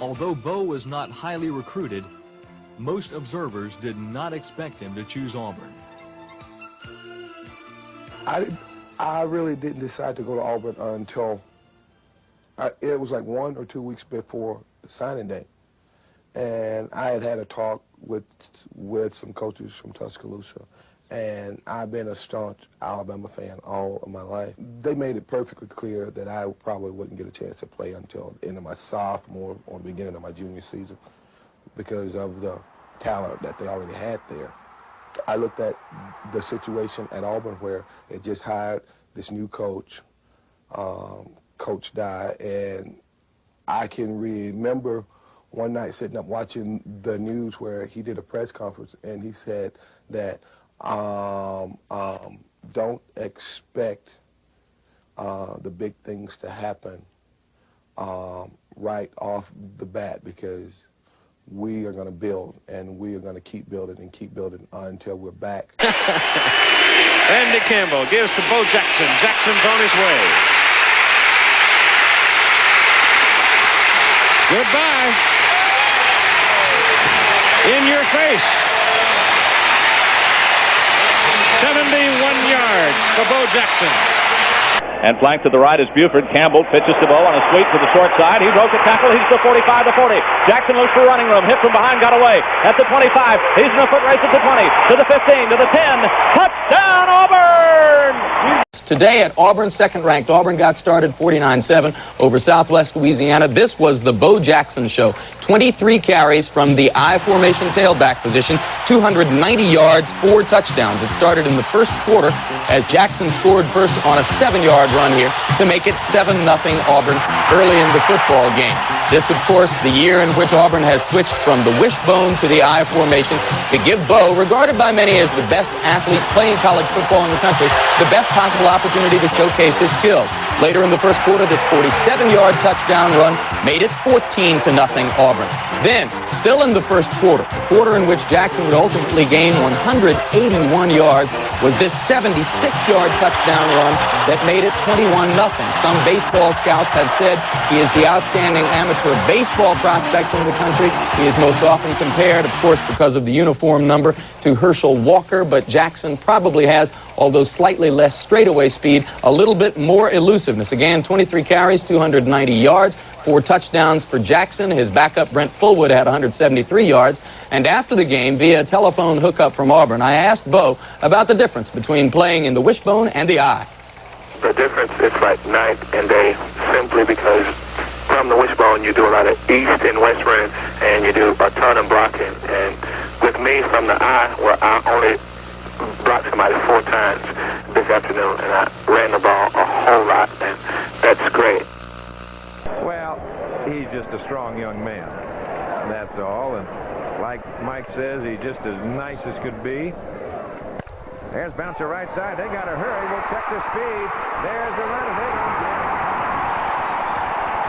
Although Bo was not highly recruited, most observers did not expect him to choose Auburn. I really didn't decide to go to Auburn until it was like 1 or 2 weeks before the signing day. And I had a talk with some coaches from Tuscaloosa, and I've been a staunch Alabama fan all of my life. They made it perfectly clear that I probably wouldn't get a chance to play until the end of my sophomore or the beginning of my junior season because of the talent that they already had there. I looked at the situation at Auburn where they just hired this new coach, Coach Dye, and I can remember one night sitting up watching the news where he did a press conference and he said that don't expect the big things to happen right off the bat because we are going to build and we are going to keep building until we're back. Andy Campbell gives to Bo Jackson. Jackson's on his way. Goodbye. In your face. 71 yards for Bo Jackson. And flanked to the right is Buford. Campbell pitches to Bo on a sweep to the short side. He broke the tackle. He's to 45 to 40. Jackson looks for running room. Hit from behind, got away. At the 25. He's in a foot race at the 20. To the 15. To the 10. Touchdown, Auburn! Today at Auburn, second-ranked Auburn got started 49-7 over Southwest Louisiana. This was the Bo Jackson show. 23 carries from the I formation tailback position, 290 yards, 4 touchdowns. It started in the first quarter as Jackson scored first on a 7-yard run here to make it 7-0 Auburn early in the football game. This, of course, the year in which Auburn has switched from the wishbone to the I formation to give Bo, regarded by many as the best athlete playing college football in the country, the best possible opportunity to showcase his skills. Later in the first quarter, this 47-yard touchdown run made it 14-0 Auburn. Then, still in the first quarter, the quarter in which Jackson would ultimately gain 181 yards, was this 76-yard touchdown run that made it 21-0. Some baseball scouts have said he is the outstanding amateur baseball prospect in the country. He is most often compared, of course, because of the uniform number, to Herschel Walker, but Jackson probably has, although slightly less straightaway speed, a little bit more elusiveness. Again, 23 carries, 290 yards, 4 touchdowns for Jackson. His backup, Brent Fullwood, had 173 yards. And after the game, via telephone hookup from Auburn, I asked Bo about the difference between playing in the wishbone and the I. The difference is like night and day, simply because from the wishbone you do a lot of east and west run, and you do a ton of blocking. And with me from the I, where I only blocked somebody 4 times this afternoon, and I ran the ball a whole lot, and that's great. Well, he's just a strong young man, that's all. And like Mike says, he's just as nice as could be. There's bouncer right side. They got to hurry. We'll check the speed. There's the run. They don't get it.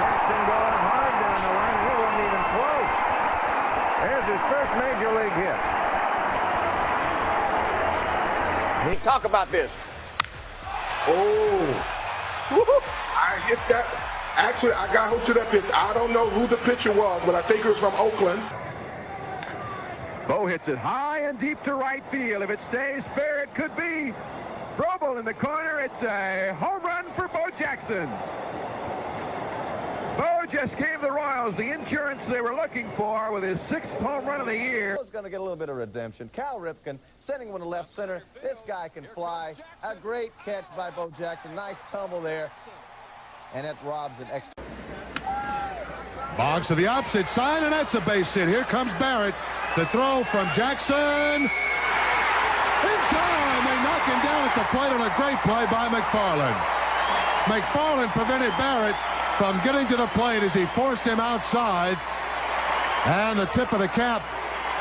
Jackson going hard down the line. He wasn't even close. There's his first major league hit. Talk about this. Oh, I hit that. Actually, I got hooked to that pitch. I don't know who the pitcher was, but I think it was from Oakland. Bo hits it high and deep to right field. If it stays fair, it could be. Robel in the corner. It's a home run for Bo Jackson. Bo just gave the Royals the insurance they were looking for with his 6th home run of the year. Bo's going to get a little bit of redemption. Cal Ripken sending one to left center. This guy can fly. A great catch by Bo Jackson. Nice tumble there. And that robs an extra. Boggs to the opposite side, and that's a base hit. Here comes Barrett. The throw from Jackson. In time, they knock him down at the plate on a great play by McFarland. McFarland prevented Barrett from getting to the plate as he forced him outside. And the tip of the cap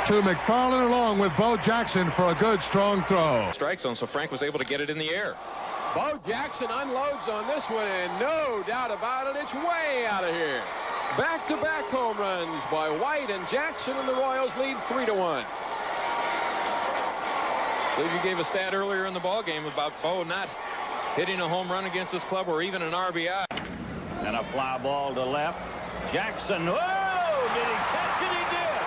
to McFarland along with Bo Jackson for a good, strong throw. Strike zone, so Frank was able to get it in the air. Bo Jackson unloads on this one, and no doubt about it, it's way out of here. Back-to-back home runs by White and Jackson, and the Royals lead 3-1. You gave a stat earlier in the ball game about Bo not hitting a home run against this club or even an RBI. And a fly ball to left. Jackson, whoa, did he catch it? He did.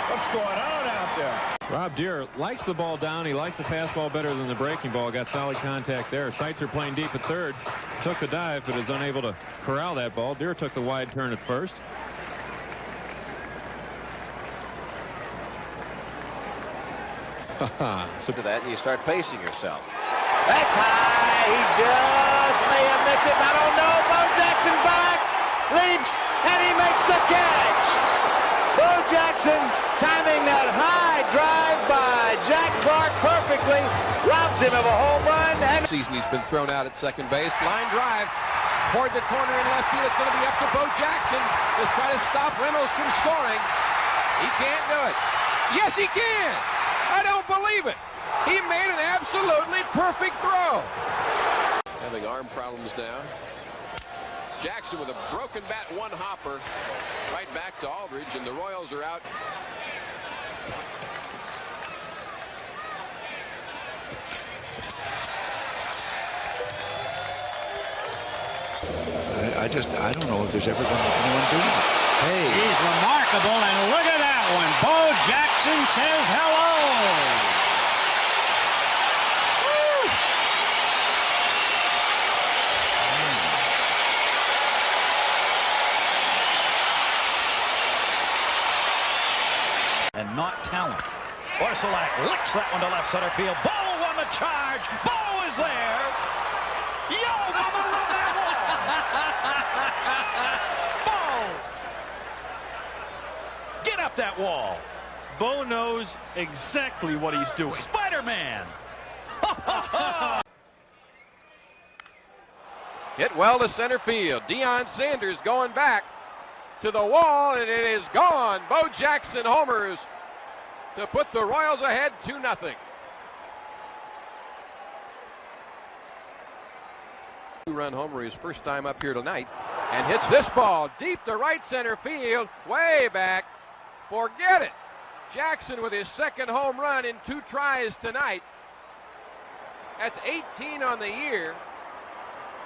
What's going on out there? Rob Deere likes the ball down. He likes the fastball better than the breaking ball. Got solid contact there. Seitzer playing deep at third. Took the dive, but is unable to corral that ball. Deere took the wide turn at first. So to that, you start pacing yourself. That's high. He just may have missed it. I don't know. Bo Jackson back, leaps, and he makes the catch. Bo Jackson timing that high drive by Jack Clark perfectly, robs him of a home run. And Season he's been thrown out at second base. Line drive toward the corner in left field. It's going to be up to Bo Jackson to try to stop Reynolds from scoring. He can't do it. Yes, he can. I don't believe it. He made an absolutely perfect throw. Having arm problems now. Jackson with a broken bat, one hopper. Right back to Aldridge, and the Royals are out. I don't know if there's ever been anyone doing it. Hey. He's remarkable, and look at that one. Bo Jackson says hello. And not talent. Orsolak licks that one to left center field. Bo on the charge. Bo is there. Yo, mama, love that wall. Bo. Get up that wall. Bo knows exactly what he's doing. Spider-Man. Hit well to center field. Deion Sanders going back to the wall, and it is gone. Bo Jackson homers to put the Royals ahead 2-0. Two-run homer his first time up here tonight, and hits this ball deep to right center field, way back. Forget it. Jackson with his second home run in 2 tries tonight. That's 18 on the year.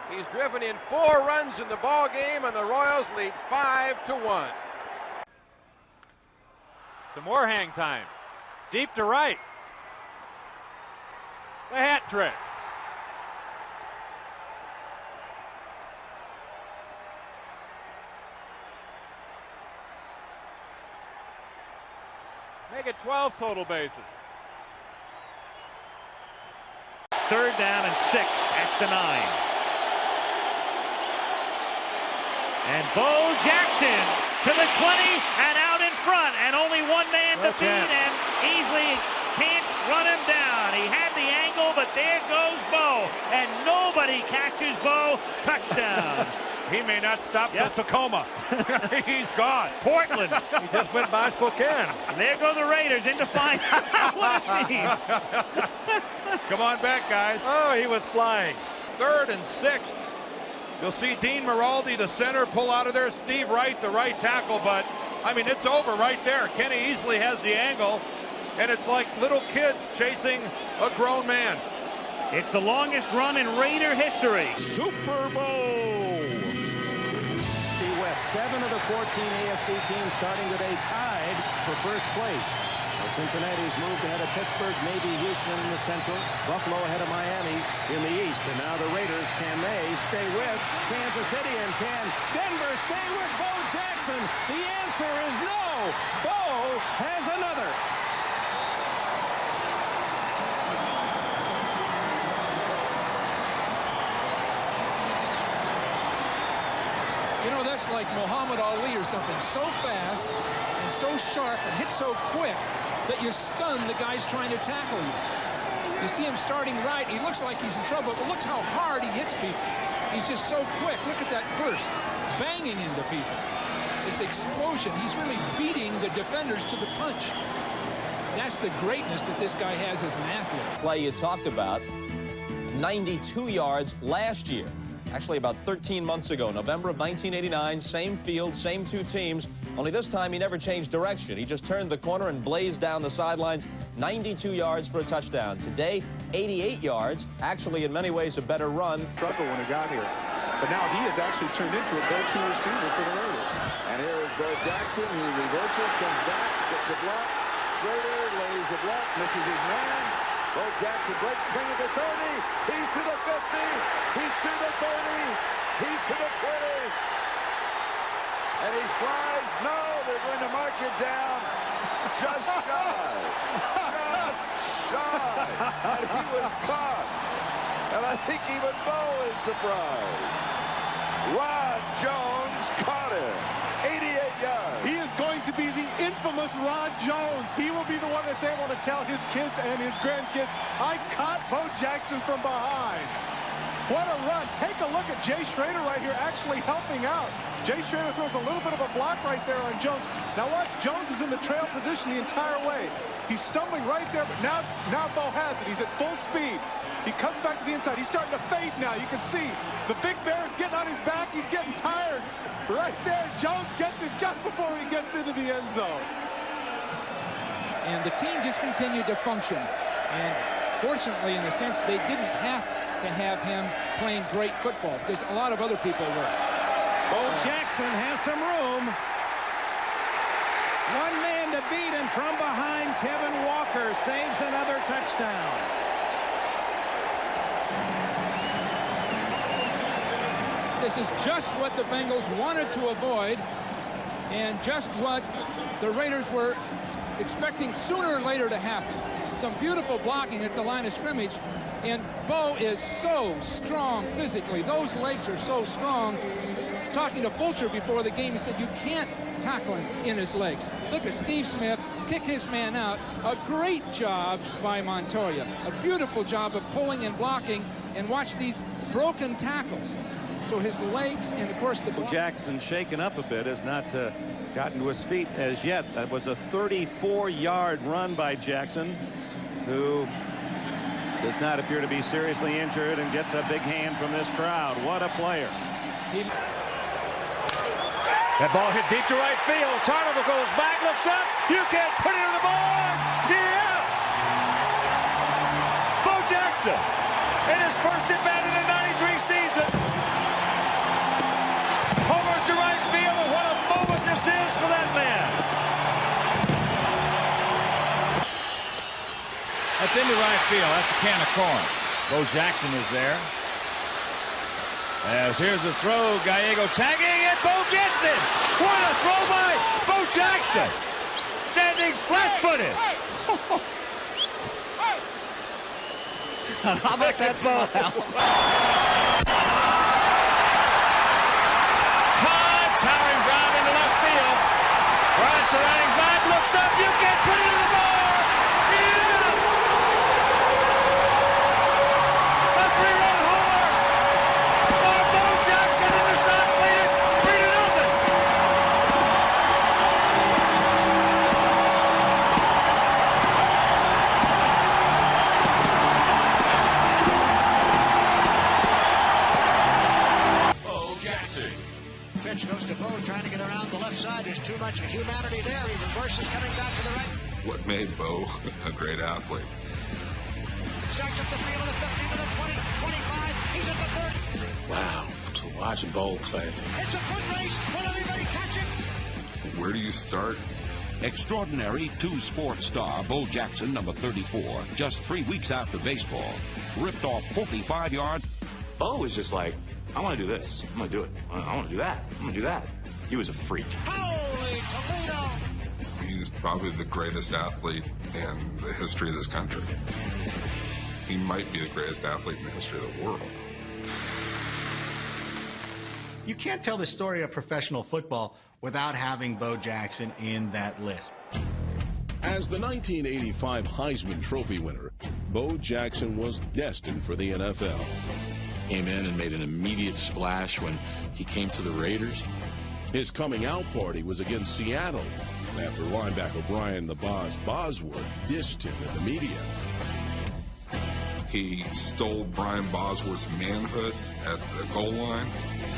He's driven in 4 runs in the ball game, and the Royals lead 5-1. Some more hang time. Deep to right. The hat trick. Make it 12 total bases. 3rd down and 6 at the 9. And Bo Jackson to the 20 and out in front, and only one man to beat, and easily can't run him down. He had the angle, but there goes Bo, and nobody catches Bo. Touchdown. He may not stop till Tacoma. He's gone. Portland. He just went by Spokane. And there go the Raiders into final. What a scene. Come on back, guys. Oh, he was flying. 3rd and 6. You'll see Dean Miraldi, the center, pull out of there. Steve Wright, the right tackle. But, I mean, it's over right there. Kenny easily has the angle. And it's like little kids chasing a grown man. It's the longest run in Raider history. Super Bowl. 7 of the 14 AFC teams starting today tied for first place. Cincinnati's moved ahead of Pittsburgh, maybe Houston in the Central, Buffalo ahead of Miami in the East. And now the Raiders, can they stay with Kansas City, and can Denver stay with Bo Jackson? The answer is no. Bo has another. You know, that's like Muhammad Ali or something. So fast and so sharp and hit so quick that you stun the guys trying to tackle you. You see him starting right. He looks like he's in trouble, but look how hard he hits people. He's just so quick. Look at that burst, banging into people. This explosion. He's really beating the defenders to the punch. That's the greatness that this guy has as an athlete. Play you talked about, 92 yards last year. Actually, about 13 months ago, November of 1989, same field, same 2 teams. Only this time he never changed direction. He just turned the corner and blazed down the sidelines. 92 yards for a touchdown. Today, 88 yards. Actually, in many ways, a better run. Struggle when he got here. but now he has actually turned into a go-to receiver for the Raiders. And here is Bo Jackson. He reverses, comes back, gets a block. Schrader lays a block, misses his man. Bo Jackson breaks clean at the 30. He's to the 50. He's to the 30. He's to the 20. And he slides. No, they're going to mark it down. Just shy. Just shy. And he was caught. And I think even Bo is surprised. Rod Jones caught him. 88 yards. He is going to be the infamous Rod Jones. He will be the one that's able to tell his kids and his grandkids, I caught Bo Jackson from behind. What a run. Take a look at Jay Schrader right here actually helping out. Jay Schrader throws a little bit of a block right there on Jones. Now watch, Jones is in the trail position the entire way. He's stumbling right there, but now Bo has it. He's at full speed. He comes back to the inside. He's starting to fade now. You can see the big bear is getting on his back. He's getting tired. Right there, Jones gets it just before he gets into the end zone. And the team just continued to function. And fortunately, in a sense, they didn't have to have him playing great football because a lot of other people were. Bo Jackson has some room. One man to beat, and from behind, Kevin Walker saves another touchdown. This is just what the Bengals wanted to avoid and just what the Raiders were expecting sooner or later to happen. Some beautiful blocking at the line of scrimmage, and Bo is so strong physically. Those legs are so strong. Talking to Fulcher before the game, he said you can't tackle him in his legs. Look at Steve Smith kick his man out. A great job by Montoya. A beautiful job of pulling and blocking, and watch these broken tackles. So his legs and, of course, the Jackson shaken up a bit, has not gotten to his feet as yet. That was a 34-yard run by Jackson, who does not appear to be seriously injured and gets a big hand from this crowd. What a player. That ball hit deep to right field. Tarnover goes back, looks up. You can put it on the board. Yes! Bo Jackson, in his first at-bat in the 93 season. Homers to right field, and what a moment this is for that man. That's into right field. That's a can of corn. Bo Jackson is there. As here's a throw, Gallego tagging it, Bo gets it! What a throw by Bo Jackson! Standing flat-footed! How about that smile? High, towering drive into left field. Bryant's running back, looks up, you can put it in the ball! Yeah! A three-run homer! Bo Jackson, and the Sox lead it 3-0. Bo Jackson. Pitch goes to Bo, trying to get around the left side. There's too much humanity there. He reverses, coming back to the right. What made Bo a great athlete? Starts up the field at the 15 to the 20, 25. He's at the 30. Wow, to watch Bo play. It's a foot race. Will anybody catch it? Where do you start? Extraordinary two-sport star Bo Jackson, number 34, just 3 weeks after baseball, ripped off 45 yards. Bo was just like, I want to do this. I'm going to do it. I want to do that. I'm going to do that. He was a freak. Holy Toledo! He's probably the greatest athlete in the history of this country. He might be the greatest athlete in the history of the world. You can't tell the story of professional football without having Bo Jackson in that list. As the 1985 Heisman Trophy winner, Bo Jackson was destined for the NFL. Came in and made an immediate splash when he came to the Raiders. His coming out party was against Seattle after linebacker Brian "the Boz" Bosworth dished him in the media. He stole Brian Bosworth's manhood at the goal line.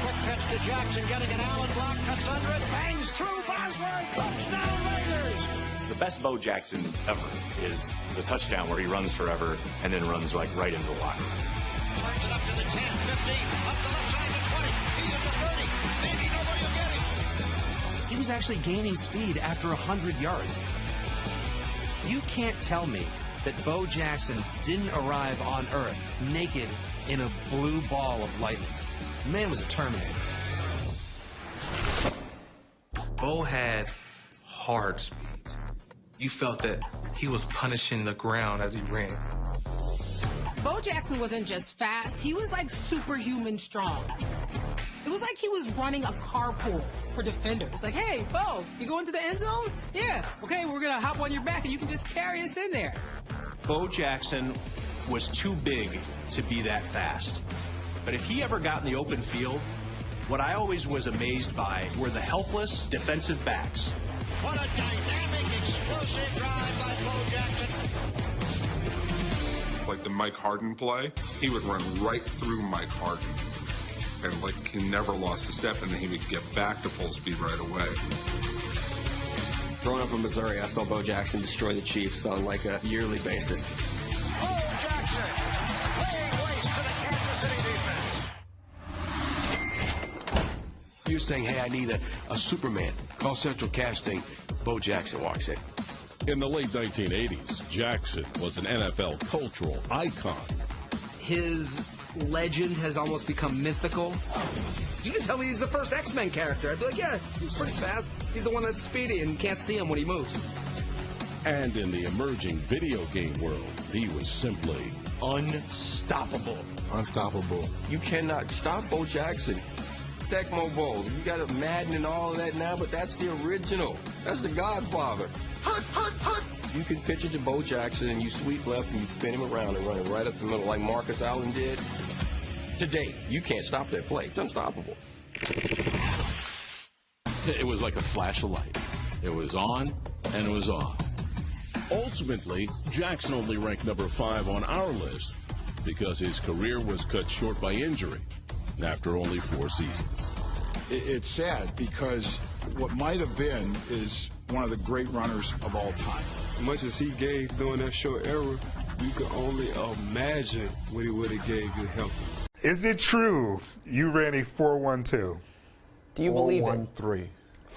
Quick pitch to Jackson, getting an Allen block, cuts under it, bangs through Bosworth, touchdown Raiders! The best Bo Jackson ever is the touchdown where he runs forever and then runs like right into the wire. Turns it up to the 10, 15, up the left side to 20, was actually gaining speed after 100 yards. You can't tell me that Bo Jackson didn't arrive on Earth naked in a blue ball of lightning. The man was a Terminator. Bo had hard speed. You felt that he was punishing the ground as he ran. Bo Jackson wasn't just fast, he was like superhuman strong. It was like he was running a carpool for defenders. Like, hey, Bo, you going to the end zone? Yeah. Okay, we're going to hop on your back and you can just carry us in there. Bo Jackson was too big to be that fast. But if he ever got in the open field, what I always was amazed by were the helpless defensive backs. What a dynamic, explosive drive by Bo Jackson. Like the Mike Harden play, he would run right through Mike Harden. And like he never lost a step, and then he would get back to full speed right away. Growing up in Missouri, I saw Bo Jackson destroy the Chiefs on like a yearly basis. Bo Jackson laying waste to the Kansas City defense. You're saying, hey, I need a Superman. Call Central Casting. Bo Jackson walks in. In the late 1980s, Jackson was an NFL cultural icon. His legend has almost become mythical. You can tell me he's the first X-Men character. I'd be like, yeah, he's pretty fast. He's the one that's speedy and can't see him when he moves. And in the emerging video game world, he was simply unstoppable. Unstoppable. You cannot stop Bo Jackson. Tecmo Bowl. You got a Madden and all of that now, but that's the original. That's the Godfather. You can pitch it to Bo Jackson and you sweep left and you spin him around and run it right up the middle like Marcus Allen did. Today, you can't stop that play. It's unstoppable. It was like a flash of light. It was on and it was off. Ultimately, Jackson only ranked number 5 on our list because his career was cut short by injury after only 4 seasons. It's sad because what might have been is one of the great runners of all time. As much as he gave during that short era, you can only imagine what he would have gave you healthy. Is it true you ran a 4.12? Do you believe it? 4.13.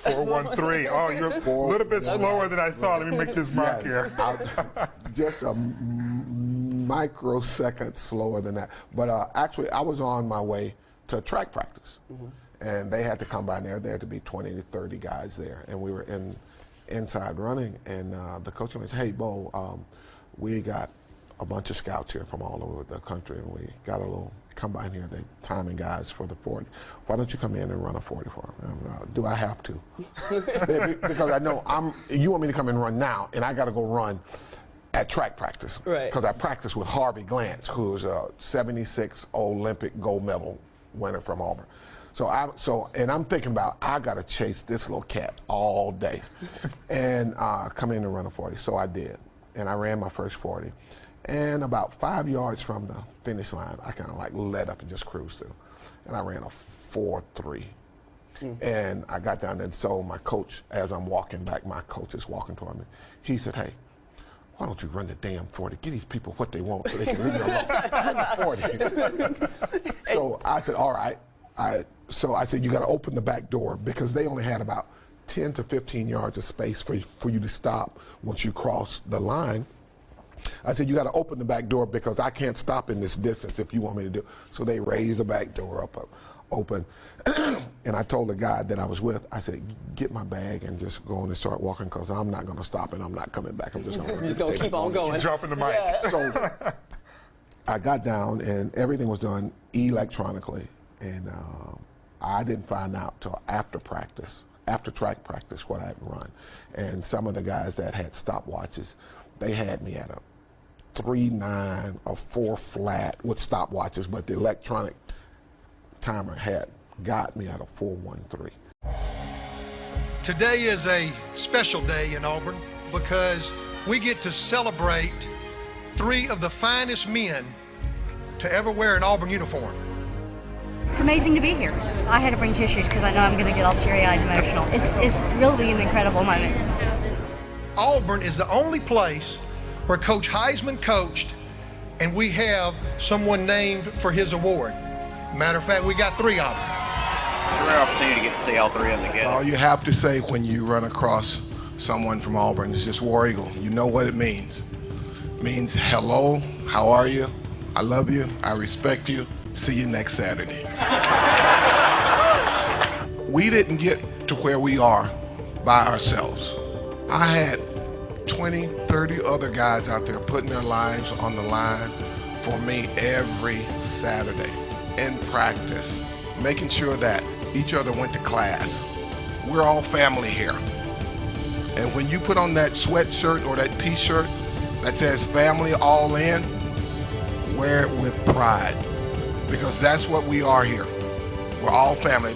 4.13. Oh, you're a little bit slower than I thought. Let me make this mark here. Just a microsecond slower than that. But actually, I was on my way to track practice. And they had to come by there. There had to be 20 to 30 guys there. And we were inside running. And the coach said, hey, Bo, we got a bunch of scouts here from all over the country. And we got a little combine here. They timing guys for the 40. Why don't you come in and run a 40 for them? Do I have to? Because I know you want me to come and run now, and I got to go run at track practice. Right. Because I practice with Harvey Glantz, who's a 76 Olympic gold medal winner from Auburn. And I'm thinking about, I got to chase this little cat all day and come in and run a 40. So I did. And I ran my first 40. And about 5 yards from the finish line, I kind of like let up and just cruised through. And I ran a 4.3. And I got down there. And so my coach, as I'm walking back, my coach is walking toward me. He said, hey, why don't you run the damn 40? Give these people what they want so they can leave me alone. Run the 40. So I said, all right. So I said, you got to open the back door because they only had about 10 to 15 yards of space for you to stop once you cross the line. I said, you got to open the back door because I can't stop in this distance if you want me to do it. So they raised the back door up open. And I told the guy that I was with, I said, get my bag and just go on and start walking because I'm not going to stop and I'm not coming back. I'm just going to keep on going. Dropping the mic. Yeah. So I got down and everything was done electronically. And I didn't find out till after practice, after track practice, what I had run. And some of the guys that had stopwatches, they had me at a 3.9 or 4 flat with stopwatches, but the electronic timer had got me at a 4.13. Today is a special day in Auburn because we get to celebrate 3 of the finest men to ever wear an Auburn uniform. It's amazing to be here. I had to bring tissues because I know I'm going to get all teary-eyed and emotional. It's really an incredible moment. Auburn is the only place where Coach Heisman coached, and we have someone named for his award. Matter of fact, we got 3 of them. rare opportunity to get to see all three of them That's together. all you have to say when you run across someone from Auburn. It's just War Eagle. You know what it means. It means hello, how are you? I love you, I respect you. See you next Saturday. We didn't get to where we are by ourselves. I had 20, 30 other guys out there putting their lives on the line for me every Saturday in practice, making sure that each other went to class. We're all family here. And when you put on that sweatshirt or that t-shirt that says family all in, wear it with pride, because that's what we are here. We're all family.